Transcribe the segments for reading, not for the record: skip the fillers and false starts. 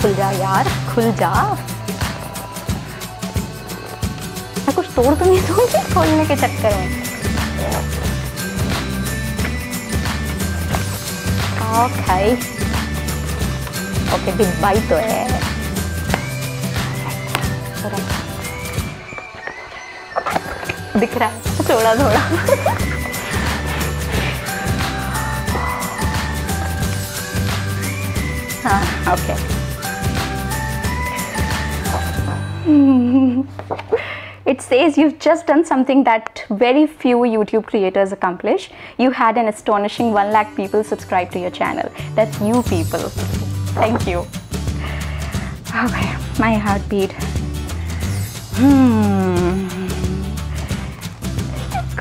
खुल जा यार, खुल जा। मैं कुछ तोड़ तो नहीं दूंगी खोलने के चक्कर में। ओके ओके, डिब्बा ही तो है। दिख रहा है थोड़ा थोड़ा। हाँ okay. It says you've just done something that very few YouTube creators accomplish. You had an astonishing 1 lakh people subscribe to your channel. That's you people. Thank you. Okay, my heartbeat.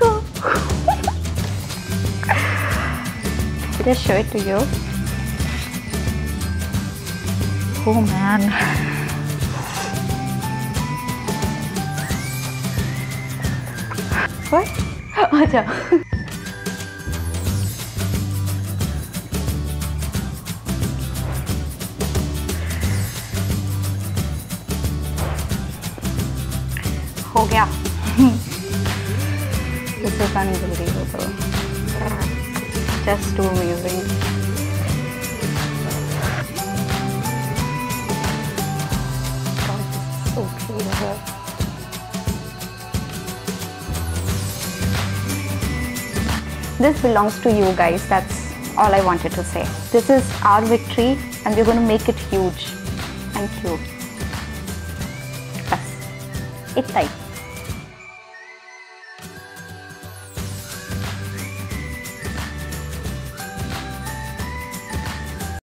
Go. Just show it to you. Oh man. What? अच्छा। हो गया। This is unbelievable. Just too amazing. God, this is so beautiful. This belongs to you guys. That's all I wanted to say. This is our victory and we're going to make it huge. Thank you. Bas. It's time.